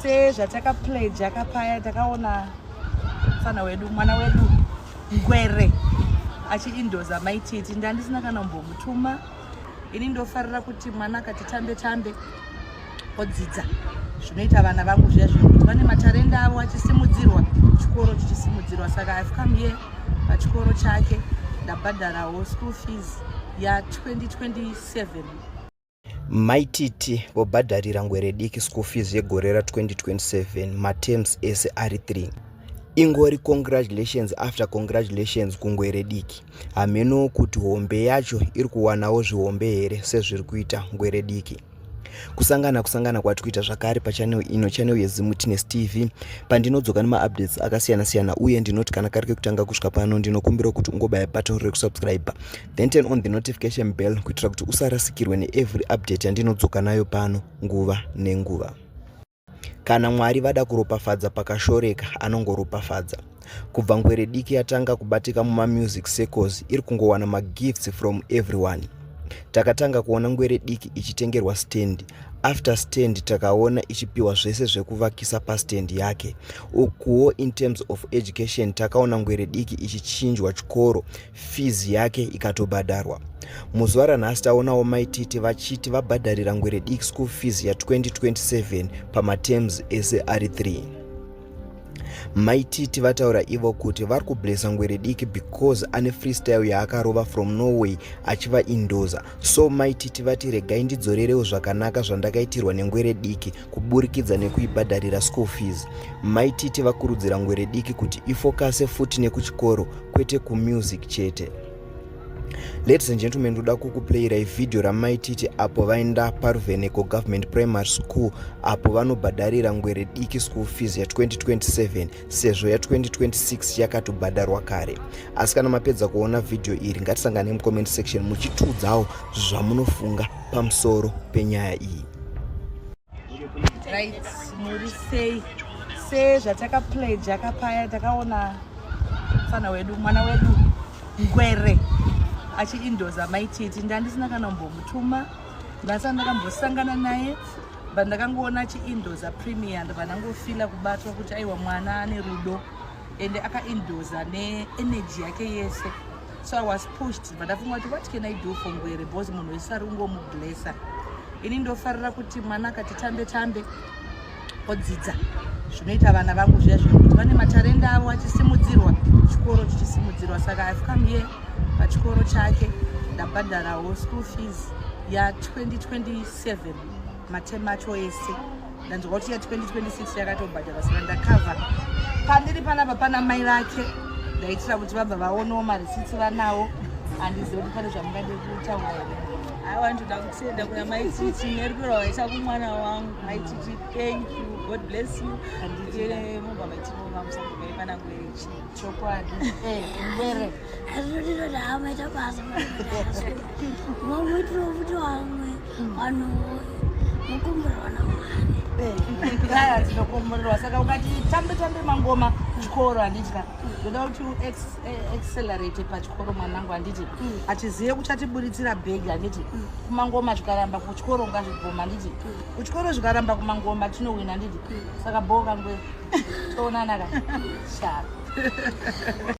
sezvatakaplay jakapaya takaona mufana wedu mwana wedu Ngwere achiindoza maititi ndandisina kana kumbomutuma. Ini ndofarira kuti mwana akati tambe tambe odzidza zvinoita vana vangu zviya zvekuti vane matarenda avo achisimudzirwa chikoro chichisimudzirwa. Saka I've come here pachikoro chake ndabhadharawo school fees ya 2027. Maititi vobhadharira Ngwere diki school fees yegore ra2027 matems ese ari 3. Ingori congratulations after congratulations kuNgwere diki. Hameno kuti hombe yacho iri kuwanawo zvihombe here sezviri kuita Ngwere diki. Kusangana kwatikuita zvakare pachannel ino, channel yeZimutines TV, pandinodzoka nemaupdates akasiyana siyana, uye ndinoti kana kari kekutanga kusvika pano ndinokumbira kuti ungobaya button rekusubscribe, then turn on the notification bell kuitira kuti usarasikirwe neevery update yandinodzoka nayo pano nguva nenguva. Kana Mwari vada kuropafadza pakashoreka anongoropafadza. Kubva Ngwere diki yatanga kubatika music circles iri kungowana magifts from everyone. Takatanga kuona Ngwere diki ichitengerwa stand. After stand takaona ichipiwa zvese zvekuvakisa pastand yake. Ukuwo in terms of education takaona Ngwere diki ichichinjwa chikoro, fees yake ikatobhadharwa. Muzuva ranhasi taonawo maititi vachiti vabhadharira Ngwere diki school fees ya 2027 pamaterms ese ari 3. Maititi vataura ivo kuti vari kublessa Ngwere diki because ane freestyle yaakarova from Norway achiva indoza. So maititi vati regai ndidzorerewo zvakanaka zvandakaitirwa neNgwere diki kuburikidza nekuibhadharira school fees. Maititi vakurudzira Ngwere diki kuti ifokase futi nekuchikoro kwete kumusic chete. Ladies and gentlemen, ndoda kukuplayira video ramaititi apo vaenda paRuveneko Government Primary School apo vanobhadharira Ngwere diki school fees ya 2027 sezvo ya 2026 yakatobhadharwa kare. Asi kana mapedza kuona video iri ngatisangane mucomment section muchitiudzawo zvamunofunga pamusoro penyaya iyi. Right, muri sei zvatakaplay jakapaya takaona mufana wedu mwana wedu Ngwere achiindoza maititi ndandisina kana kumbomutuma. Ndasana ndakambosangana naye bandakangoona achiindoza premier ndabva ndangofila kubatwa kuti aiwa mwana ane rudo ende akaindoza neenergy yake yese. So I was pushed but ndafunga kuti what can I do for Ngwere because munhu wese ari kungomublessa. Ini ndofarira kuti mwana akati tambe tambe odzidza zvinoita vana vangu zviya zvekuti vane matarenda avo achisimudzirwa chikoro chichisimudzirwa. Saka I've come here pachikoro chake ndabhadharawo school fees ya 2027 matem acho ese. Ndanzwa kuti ya 2026 yakatobhadharwa saka ndakavha. Pandiri panapa pana mai vake ndaitira kuti vabva vaonawo marisiti vanawo. Handizivi kuti pane zvamungade kutaura here. I want to thank kuna maititi nerupiro waisa kumwana wangu. Maititi, thank you, God bless you. Andire mumba maititi musamukei pana Ngwere chokwadi. Ngwere azvino ndaamaita basa mamutiro kuti vamwe vanhu mukumbirwa naMwari. kaya tinokomborerwa. Saka ukati tambe tambe mangoma chikoro handitya ndoda kuti accelerate pachikoro mwanangu handiti achizive kuchatiburitsira bhegi handiti kumangoma zvikaramba kuchikoro ngazvibhoma handiti kuchikoro zvikaramba kumangoma tinowina handiti. Saka boka Ngwere toonana ka shara.